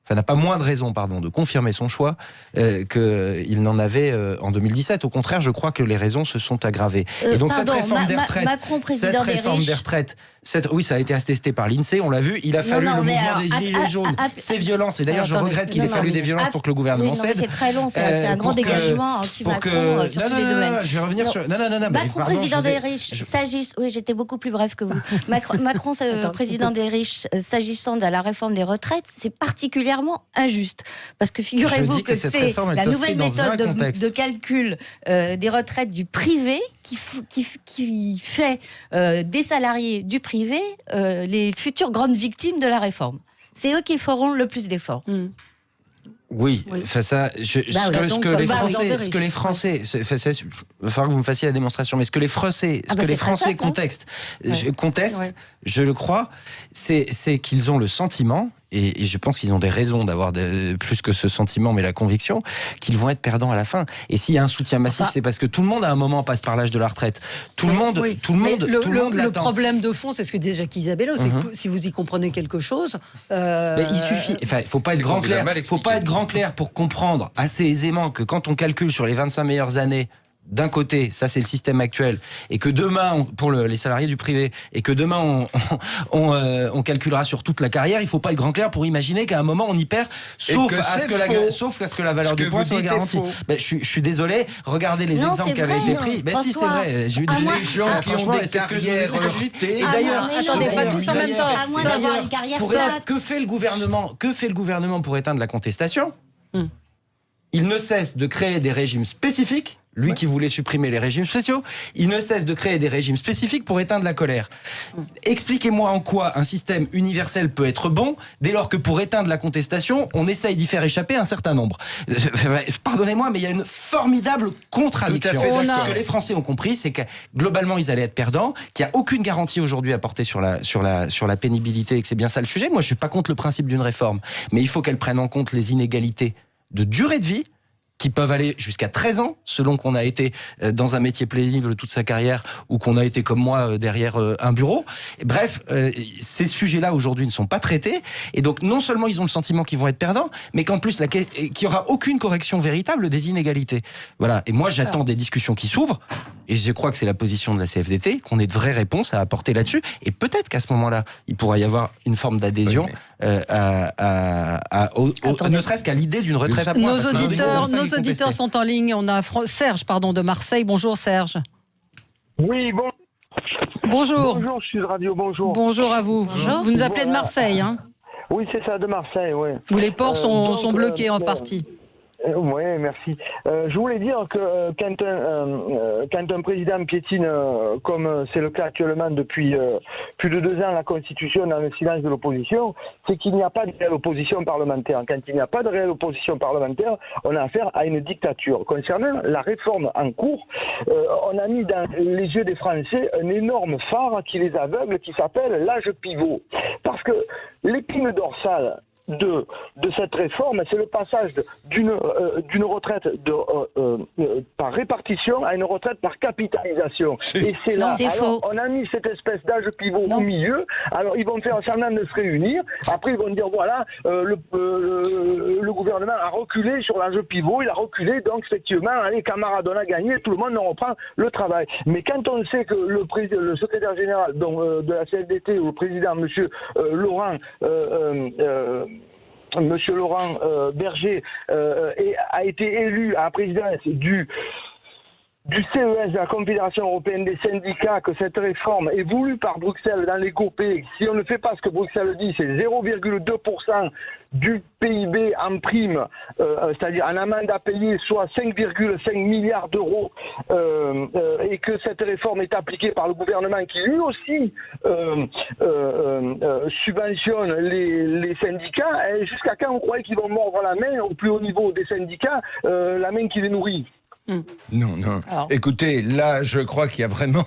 enfin n'a pas moins de raison, de confirmer son choix qu'il n'en avait en 2017. Au contraire, je crois que les raisons se sont aggravées. Et donc cette réforme des retraites, oui, ça a été attesté par l'INSEE, on l'a vu, il a fallu le mouvement des Gilets jaunes, ces violences, et d'ailleurs je regrette qu'il ait fallu des violences pour que le gouvernement cède. C'est très long, c'est un grand dégagement anti-Macron sur tous les domaines. Je vais revenir sur... Macron, président des riches, oui, j'étais beaucoup plus bref que vous. Macron, président des riches, s'agissant de la réforme des retraites, c'est particulièrement injuste. Parce que figurez-vous que c'est la nouvelle méthode de calcul des retraites du privé qui fait des salariés du privé les futures grandes victimes de la réforme. C'est eux qui feront le plus d'efforts. Oui, enfin ça, ce que les Français, il va falloir que vous me fassiez la démonstration, mais ce que les Français contestent, je le crois, c'est qu'ils ont le sentiment, et je pense qu'ils ont des raisons d'avoir plus que ce sentiment, mais la conviction, qu'ils vont être perdants à la fin. Et s'il y a un soutien massif, c'est parce que tout le monde à un moment passe par l'âge de la retraite. Tout le monde l'attend. Le problème de fond, c'est ce que disait Jacques Isabello, c'est que si vous y comprenez quelque chose... Mais il suffit, il faut pas être grand clair, clair pour comprendre assez aisément que quand on calcule sur les 25 meilleures années, d'un côté, ça c'est le système actuel, et que demain, pour les salariés du privé, et que demain on calculera sur toute la carrière, il faut pas être grand clair pour imaginer qu'à un moment on y perd, sauf à ce que la valeur du point soit garantie. Je suis désolé, regardez les exemples qui avaient été pris. Si, c'est vrai. J'ai eu des gens qui ont des carrières et d'ailleurs, attendez, pas tous en même temps. À moins d'avoir une carrière plate. Que fait le gouvernement pour éteindre la contestation? il ne cesse de créer des régimes spécifiques. Lui qui voulait supprimer les régimes spéciaux, il ne cesse de créer des régimes spécifiques pour éteindre la colère. Expliquez-moi en quoi un système universel peut être bon, dès lors que pour éteindre la contestation, on essaye d'y faire échapper un certain nombre. Pardonnez-moi, mais il y a une formidable contradiction. Ce que les Français ont compris, c'est que globalement, ils allaient être perdants, qu'il n'y a aucune garantie aujourd'hui apportée sur la pénibilité, et que c'est bien ça le sujet. Moi, je suis pas contre le principe d'une réforme, mais il faut qu'elle prenne en compte les inégalités de durée de vie, qui peuvent aller jusqu'à 13 ans, selon qu'on a été dans un métier pénible toute sa carrière ou qu'on a été comme moi derrière un bureau. Bref, ces sujets-là aujourd'hui ne sont pas traités. Et donc, non seulement ils ont le sentiment qu'ils vont être perdants, mais qu'en plus, qu'il n'y aura aucune correction véritable des inégalités. Voilà. Et moi, j'attends des discussions qui s'ouvrent. Et je crois que c'est la position de la CFDT, qu'on ait de vraies réponses à apporter là-dessus. Et peut-être qu'à ce moment-là, il pourra y avoir une forme d'adhésion, ne serait-ce qu'à l'idée d'une retraite à points. Nos auditeurs sont en ligne. On a Serge de Marseille. Bonjour Serge. Oui, bon. Bonjour. Bonjour, je suis de radio, bonjour. Bonjour à vous. Bonjour. Vous nous appelez de Marseille, hein? Oui, c'est ça, de Marseille, oui. Les ports sont bloqués en partie. Oui, merci. Je voulais dire que quand un président piétine, comme c'est le cas actuellement depuis plus de 2 ans, la Constitution dans le silence de l'opposition, c'est qu'il n'y a pas de réelle opposition parlementaire. Quand il n'y a pas de réelle opposition parlementaire, on a affaire à une dictature. Concernant la réforme en cours, on a mis dans les yeux des Français un énorme phare qui les aveugle, qui s'appelle l'âge pivot. Parce que l'épine dorsale de cette réforme, c'est le passage d'une retraite par répartition à une retraite par capitalisation. Et c'est là, on a mis cette espèce d'âge pivot au milieu. Alors ils vont faire semblant de se réunir. Après ils vont dire voilà, le gouvernement a reculé sur l'âge pivot. Il a reculé, donc effectivement, allez camarades, on a gagné, tout le monde reprend le travail. Mais quand on sait que le secrétaire général de la CFDT ou le président, Monsieur Laurent Berger a été élu à la présidence du CES, de la Confédération Européenne des Syndicats, que cette réforme est voulue par Bruxelles dans les GOPÉ. Si on ne fait pas ce que Bruxelles dit, c'est 0,2% du PIB en prime, c'est-à-dire en amende à payer, soit 5,5 milliards d'euros, et que cette réforme est appliquée par le gouvernement qui lui aussi subventionne les syndicats. Et jusqu'à quand on croyait qu'ils vont mordre la main au plus haut niveau des syndicats, la main qui les nourrit? Non. Alors. Écoutez, là, je crois qu'il y a vraiment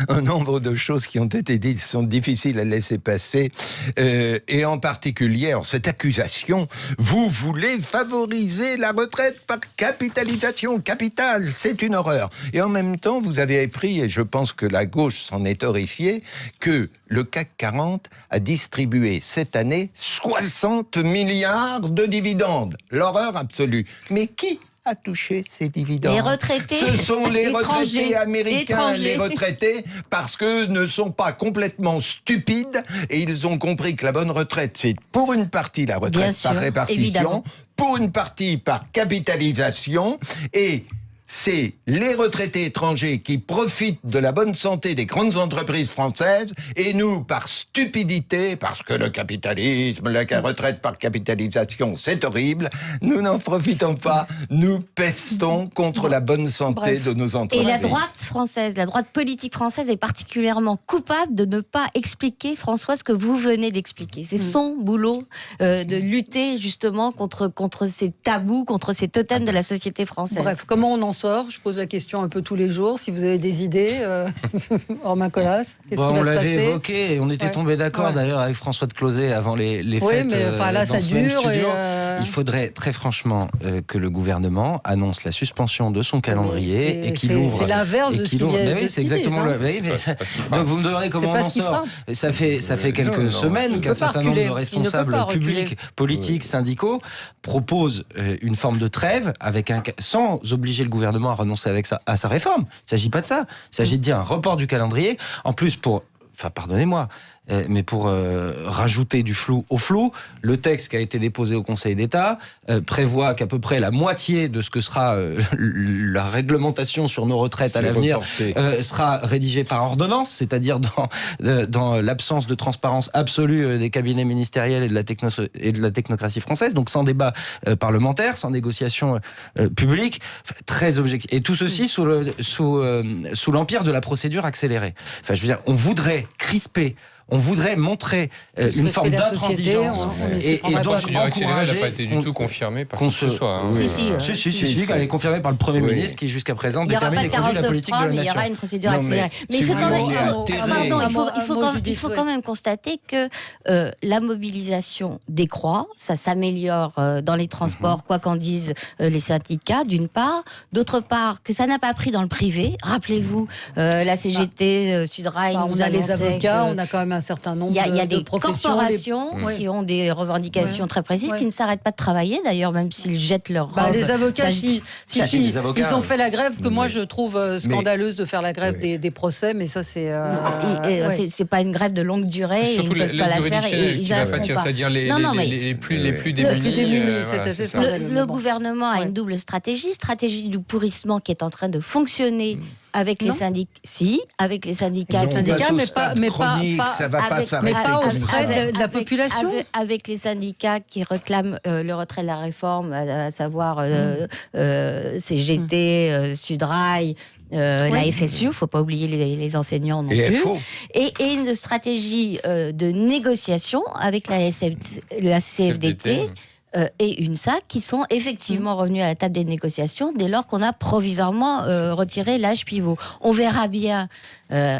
un nombre de choses qui ont été dites qui sont difficiles à laisser passer. Et en particulier, alors, cette accusation, vous voulez favoriser la retraite par capitalisation, capital, c'est une horreur. Et en même temps, vous avez appris, et je pense que la gauche s'en est horrifiée, que le CAC 40 a distribué cette année 60 milliards de dividendes. L'horreur absolue. Mais qui a touché ces dividendes? Les retraités. Ce sont les retraités américains, les retraités, parce que ne sont pas complètement stupides et ils ont compris que la bonne retraite, c'est pour une partie la retraite par répartition, évidemment, pour une partie par capitalisation, et c'est les retraités étrangers qui profitent de la bonne santé des grandes entreprises françaises, et nous, par stupidité, parce que le capitalisme, la retraite par capitalisation, c'est horrible, nous n'en profitons pas, nous pestons contre la bonne santé de nos entreprises. Et la droite française, la droite politique française est particulièrement coupable de ne pas expliquer, François, ce que vous venez d'expliquer. C'est son boulot de lutter justement contre ces tabous, contre ces totems de la société française. Bref, comment on en sort? Je pose la question un peu tous les jours. Si vous avez des idées, Romain Colas, qu'est-ce qui va se passer? On l'avait évoqué et on était tombé d'accord d'ailleurs avec François de Closet avant les fêtes. Mais là, ça dure. Il faudrait très franchement que le gouvernement annonce la suspension de son calendrier et qu'il ouvre. C'est l'inverse de ce qu'il vient de dire. C'est exactement le. Donc vous me demanderez comment on en sort. Ça fait quelques semaines qu'un certain nombre de responsables publics, politiques, syndicaux proposent une forme de trêve sans obliger le gouvernement à renoncer à sa réforme. Il ne s'agit pas de ça. Il s'agit de dire un report du calendrier. En plus, pardonnez-moi, mais pour rajouter du flou au flou. Le texte qui a été déposé au Conseil d'État prévoit qu'à peu près la moitié de ce que sera la réglementation sur nos retraites à l'avenir sera rédigée par ordonnance, c'est-à-dire dans l'absence de transparence absolue des cabinets ministériels et de la technocratie française, donc sans débat parlementaire, sans négociation publique, très objectif. Et tout ceci sous l'empire de la procédure accélérée. Enfin, je veux dire, on voudrait crisper, on voudrait montrer une forme d'intransigeance et donc encourager. Elle n'a pas été du tout confirmée par qui que ce soit. Si, elle est confirmée par le Premier ministre qui jusqu'à présent détermine et conduit la politique de la nation. Il y aura une procédure accélérée. Mais il faut quand même constater que la mobilisation décroît, ça s'améliore dans les transports, quoi qu'en disent les syndicats, d'une part. D'autre part, que ça n'a pas pris dans le privé. Rappelez-vous, la CGT, Sudrail, on a les avocats, on a quand même un certain nombre de professions. Il y a des corporations qui ont des revendications très précises, qui ne s'arrêtent pas de travailler, d'ailleurs, même s'ils jettent leur robe. Les avocats, ils ont fait la grève que moi je trouve scandaleuse de faire la grève des procès, mais ça c'est... c'est pas une grève de longue durée. Surtout la juridiction qui va pâtir, c'est-à-dire les plus démunis. C'est assez scandaleux. Le gouvernement a une double stratégie du pourrissement qui est en train de fonctionner avec les syndicats. Si, avec les syndicats. Mais pas auprès de la population. Avec les syndicats qui réclament le retrait de la réforme, à savoir CGT, Sudrail, la FSU, il ne faut pas oublier les enseignants non plus. Et une stratégie de négociation avec la CFDT. Et UNSA, qui sont effectivement revenus à la table des négociations dès lors qu'on a provisoirement retiré l'âge pivot. On verra bien,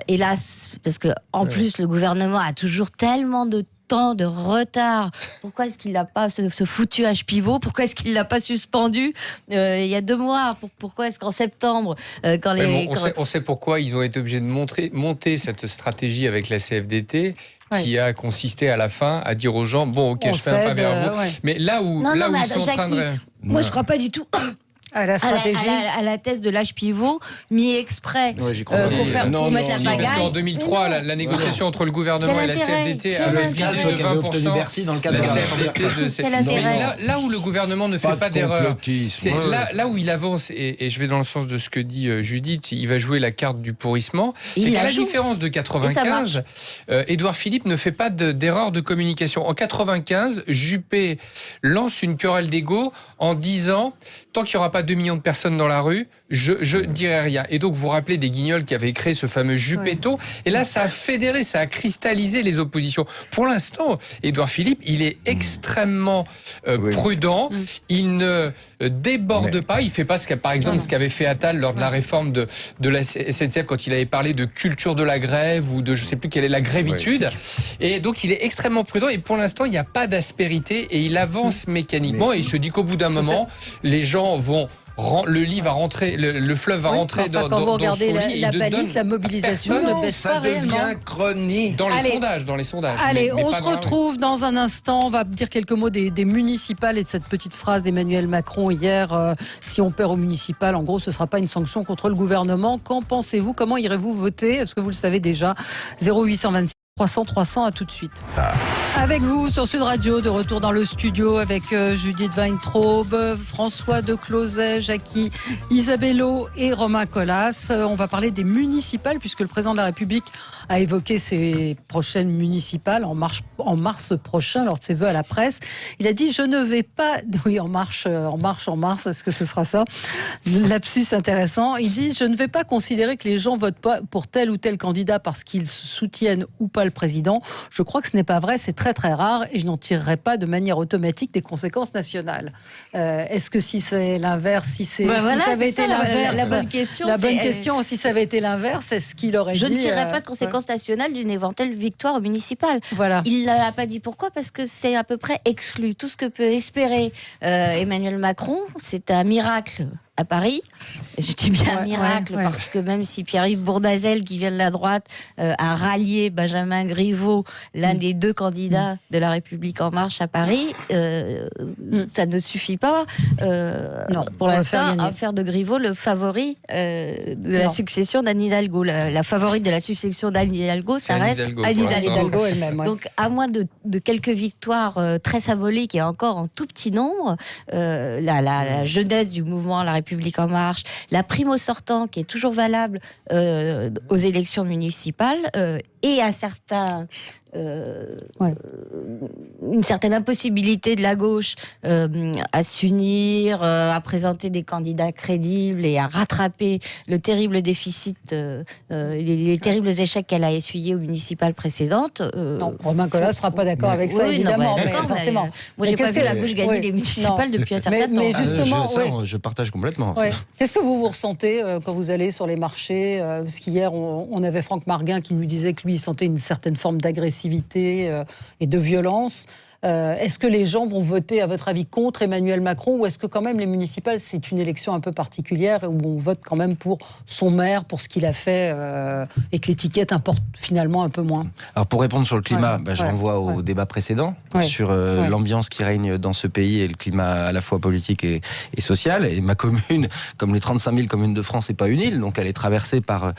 hélas, parce que en plus le gouvernement a toujours tellement de temps de retard. Pourquoi est-ce qu'il n'a pas ce foutu âge pivot? Pourquoi est-ce qu'il l'a pas suspendu il y a 2 mois? Pourquoi est-ce qu'en septembre, on sait pourquoi ils ont été obligés de monter cette stratégie avec la CFDT. Qui a consisté à la fin à dire aux gens je fais un pas vers vous. Mais là où ils sont en train de... Moi, je crois pas du tout à la stratégie, à la thèse de l'âge pivot mis exprès pour mettre la pagaille. Parce qu'en 2003, la négociation entre le gouvernement et la CFDT avait guidé de 20% la CFDT de cette... Là où le gouvernement ne fait pas d'erreur, c'est là où il avance, et je vais dans le sens de ce que dit Judith, il va jouer la carte du pourrissement. Et à la différence de 95, Édouard Philippe ne fait pas d'erreur de communication. En 95, Juppé lance une querelle d'ego en disant tant qu'il n'y aura pas 2 millions de personnes dans la rue, je ne dirai rien. Et donc, vous vous rappelez des Guignols qui avaient créé ce fameux Juppéto. Et là, ça a fédéré, ça a cristallisé les oppositions. Pour l'instant, Édouard Philippe, il est extrêmement prudent. Il ne déborde pas. Il ne fait pas, par exemple, ce qu'avait fait Attal lors de la réforme de la SNCF quand il avait parlé de culture de la grève ou de je ne sais plus quelle est la grévitude. Et donc, il est extrêmement prudent. Et pour l'instant, il n'y a pas d'aspérité. Et il avance mécaniquement. Et il se dit qu'au bout d'un moment, les gens vont... le fleuve va rentrer dans quand vous regardez son lit. La balise, la mobilisation ne baisse pas réellement. Ça devient chronique. Dans les sondages. Allez, on se retrouve dans un instant. On va dire quelques mots des municipales et de cette petite phrase d'Emmanuel Macron hier. Si on perd au municipal, en gros, ce ne sera pas une sanction contre le gouvernement. Qu'en pensez-vous? Comment irez-vous voter? Est-ce que vous le savez déjà? 0826 300, à tout de suite. Avec vous sur Sud Radio, de retour dans le studio avec Judith Weintraub, François de Closet, Jackie Isabello et Romain Colas. On va parler des municipales puisque le président de la République a évoqué ses prochaines municipales en mars prochain lors de ses vœux à la presse. Il a dit je ne vais pas... Oui, en mars, est-ce que ce sera ça? Lapsus intéressant. Il dit je ne vais pas considérer que les gens votent pas pour tel ou tel candidat parce qu'ils soutiennent ou pas le président. Je crois que ce n'est pas vrai, c'est très très rare et je n'en tirerai pas de manière automatique des conséquences nationales. Est-ce que si c'est l'inverse, si ça avait été l'inverse, la bonne question. La bonne question, si ça avait été l'inverse, est-ce qu'il aurait dit... Je ne tirerai pas de conséquences nationales d'une éventuelle victoire municipale. Voilà. Il ne l'a pas dit pourquoi, parce que c'est à peu près exclu. Tout ce que peut espérer Emmanuel Macron, c'est un miracle à Paris. Je dis bien un miracle, parce que même si Pierre-Yves Bourdazel, qui vient de la droite, a rallié Benjamin Griveaux, l'un des deux candidats de La République En Marche à Paris, ça ne suffit pas pour l'instant à faire de Griveaux le favori de la succession d'Anne Hidalgo. La favorite de la succession d'Anne Hidalgo, ça reste Anne Hidalgo elle-même. Ouais. Donc à moins de quelques victoires très symboliques et encore en tout petit nombre, la jeunesse du mouvement La République En Marche, la primo sortant qui est toujours valable aux élections municipales et à certains une certaine impossibilité de la gauche à s'unir, à présenter des candidats crédibles et à rattraper le terrible déficit, les terribles échecs qu'elle a essuyés aux municipales précédentes. Non, Romain Colas ne sera pas d'accord avec ça, évidemment. Non, mais forcément. Moi, j'ai pas vu la gauche gagner les municipales depuis un certain temps. Mais justement, je partage complètement. Qu'est-ce que vous ressentez quand vous allez sur les marchés? Parce qu'hier, on avait Franck Marguin qui nous disait que lui, il sentait une certaine forme d'agressivité et de violence. Est-ce que les gens vont voter, à votre avis, contre Emmanuel Macron, ou est-ce que quand même les municipales, c'est une élection un peu particulière où on vote quand même pour son maire, pour ce qu'il a fait, et que l'étiquette importe finalement un peu moins? Alors pour répondre sur le climat, je renvoie au débat précédent sur l'ambiance qui règne dans ce pays et le climat à la fois politique et social. Et ma commune, comme les 35 000 communes de France, n'est pas une île, donc elle est traversée par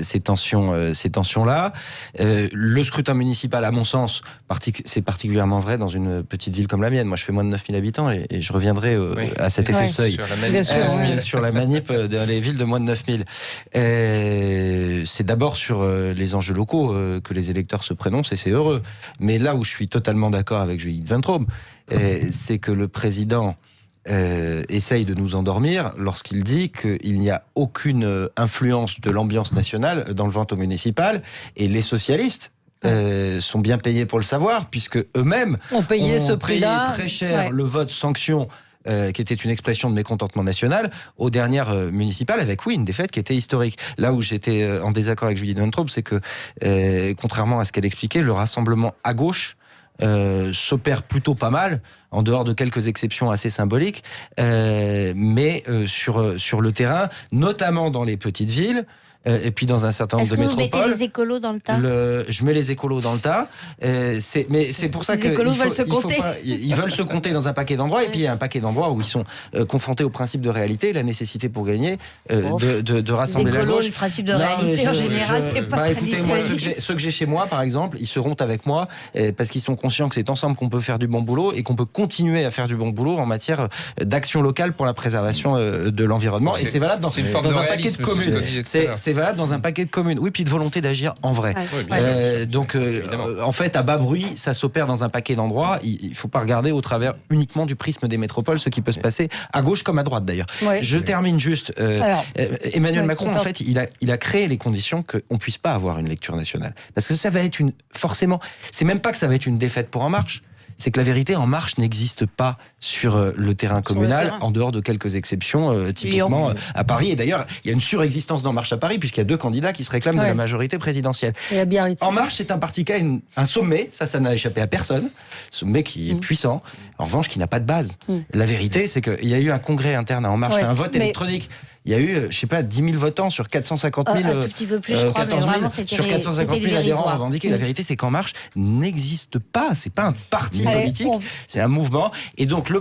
ces tensions-là. Le scrutin municipal, à mon sens, c'est particulièrement vrai dans une petite ville comme la mienne. Moi, je fais moins de 9 000 habitants et je reviendrai à cet effet de seuil. Sur la manip dans les villes de moins de 9 000. C'est d'abord sur les enjeux locaux que les électeurs se prononcent et c'est heureux. Mais là où je suis totalement d'accord avec Judith Vintraube, c'est que le président essaye de nous endormir lorsqu'il dit qu'il n'y a aucune influence de l'ambiance nationale dans le vote au municipal, et les socialistes sont bien payés pour le savoir, puisque eux-mêmes ont payé ce prix-là très cher le vote sanction, qui était une expression de mécontentement national, aux dernières municipales, avec une défaite qui était historique. Là où j'étais en désaccord avec Judith Vintraube, c'est que, contrairement à ce qu'elle expliquait, le rassemblement à gauche s'opère plutôt pas mal, en dehors de quelques exceptions assez symboliques, mais sur le terrain, notamment dans les petites villes, et puis dans un certain nombre de métropoles. Est-ce que vous mettez les écolos dans le tas? Je mets les écolos dans le tas. Mais c'est pour ça que les écolos veulent se compter. Ils veulent se compter dans un paquet d'endroits, et puis il y a un paquet d'endroits où ils sont confrontés au principe de réalité, la nécessité pour gagner de rassembler la gauche. Le principe de réalité en général, c'est pas très écoutez, moi, ceux que j'ai chez moi, par exemple, ils seront avec moi parce qu'ils sont conscients que c'est ensemble qu'on peut faire du bon boulot et qu'on peut continuer à faire du bon boulot en matière d'action locale pour la préservation de l'environnement. Et c'est valable dans un paquet de communes. C'est valable dans un paquet de communes. Oui, puis de volonté d'agir en vrai. Donc, en fait, à bas bruit, ça s'opère dans un paquet d'endroits. Il ne faut pas regarder au travers uniquement du prisme des métropoles, ce qui peut se passer à gauche comme à droite d'ailleurs. Je termine juste. Emmanuel Macron, en fait, il a créé les conditions qu'on ne puisse pas avoir une lecture nationale. Parce que ça va être forcément, c'est même pas que ça va être une défaite pour En Marche. C'est que la vérité, En Marche n'existe pas sur le terrain communal, en dehors de quelques exceptions, typiquement à Paris. Et d'ailleurs, il y a une surexistence d'En Marche à Paris, puisqu'il y a 2 candidats qui se réclament de la majorité présidentielle. En Marche, c'est un parti qui a un sommet, ça n'a échappé à personne, sommet qui est puissant, en revanche, qui n'a pas de base. La vérité, c'est qu'il y a eu un congrès interne à En Marche, un vote électronique. Il y a eu, je sais pas, 10 000 votants sur 450 000, un tout petit peu plus, je crois, 14 000 mais vraiment, sur 450 000 adhérents revendiqués. La vérité, c'est qu'En Marche n'existe pas. C'est pas un parti politique, c'est un mouvement. Et donc,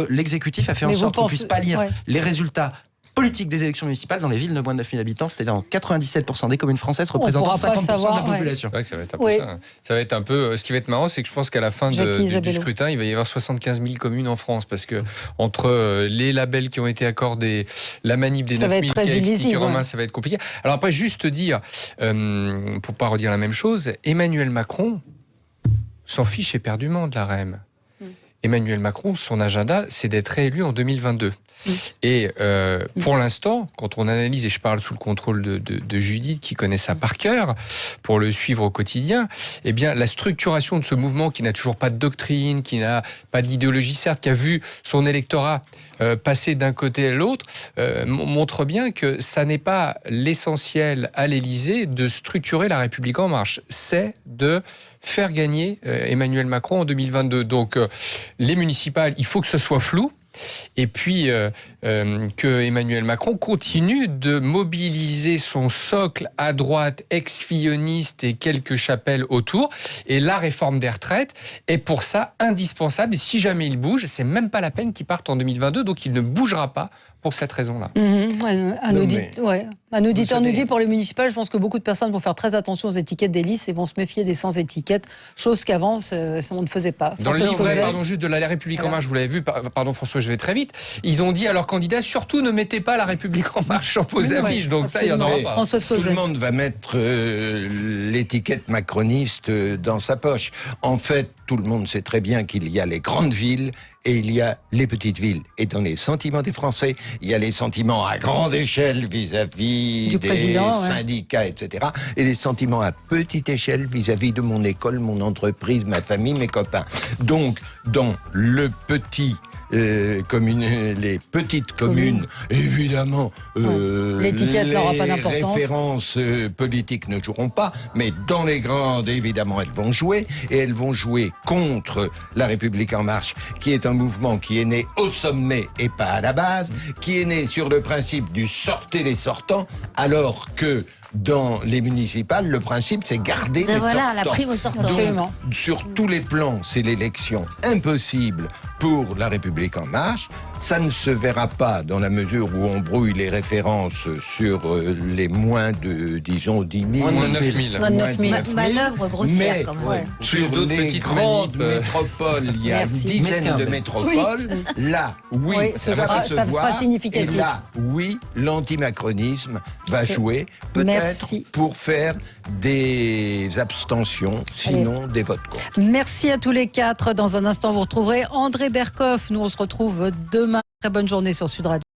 l'exécutif a fait en sorte qu'on puisse pas lire les résultats politiques des élections municipales dans les villes de moins de 9 000 habitants, c'est-à-dire dans 97% des communes françaises représentant 50% de la population. C'est vrai que ça va être un peu ça. Ça va être un peu. Ce qui va être marrant, c'est que je pense qu'à la fin du scrutin, il va y avoir 75 000 communes en France, parce que entre les labels qui ont été accordés, la manip des 9 000 qui a expliqué Romain, ça va être compliqué. Alors après, juste dire, pour pas redire la même chose, Emmanuel Macron s'en fiche éperdument de la REM. Emmanuel Macron, son agenda, c'est d'être réélu en 2022. Et pour l'instant, quand on analyse, et je parle sous le contrôle de Judith, qui connaît ça par cœur, pour le suivre au quotidien, eh bien, la structuration de ce mouvement qui n'a toujours pas de doctrine, qui n'a pas d'idéologie, certes, qui a vu son électorat passer d'un côté à l'autre, montre bien que ça n'est pas l'essentiel à l'Élysée de structurer la République En Marche. C'est de faire gagner Emmanuel Macron en 2022. Donc, les municipales, il faut que ce soit flou. et puis que Emmanuel Macron continue de mobiliser son socle à droite, ex-filloniste et quelques chapelles autour. Et la réforme des retraites est pour ça indispensable. Et si jamais il bouge, c'est même pas la peine qu'il parte en 2022, donc il ne bougera pas pour cette raison-là. Un auditeur nous dit, pour les municipales, je pense que beaucoup de personnes vont faire très attention aux étiquettes des listes et vont se méfier des sans-étiquettes, chose qu'avant, on ne faisait pas. Dans le livret, juste de la République en marche, vous l'avez vu, pardon François, je vais très vite, ils ont dit à leurs candidats, surtout ne mettez pas la République en marche sur vos affiches, donc ça, il y en aura pas. François Tout le monde va mettre l'étiquette macroniste dans sa poche. En fait, tout le monde sait très bien qu'il y a les grandes villes et il y a les petites villes. Et dans les sentiments des Français, il y a les sentiments à grande échelle vis-à-vis des syndicats, etc. Et les sentiments à petite échelle vis-à-vis de mon école, mon entreprise, ma famille, mes copains. Donc, dans le petit... les petites communes, évidemment, l'étiquette n'aura pas d'importance. Les références politiques ne joueront pas, mais dans les grandes, évidemment, elles vont jouer, et elles vont jouer contre la République en marche, qui est un mouvement qui est né au sommet et pas à la base, qui est né sur le principe du sortez les sortants, alors que dans les municipales, le principe, c'est garder les sortants. La prime aux sortants. Donc, sur tous les plans, c'est l'élection impossible pour la République en marche. Ça ne se verra pas dans la mesure où on brouille les références sur les moins de, disons, 10 000. Moins de 9 000. Moins de 9 000. Manœuvre grossière, quand même. Sur les grandes métropoles, il y a une dizaine de métropoles. Là, ça sera significatif. Et là, l'antimacronisme va jouer, peut-être pour faire des abstentions, sinon des votes contre. Merci à tous les quatre. Dans un instant, vous retrouverez André Berkoff. Nous, on se retrouve demain. Très bonne journée sur Sud Radio.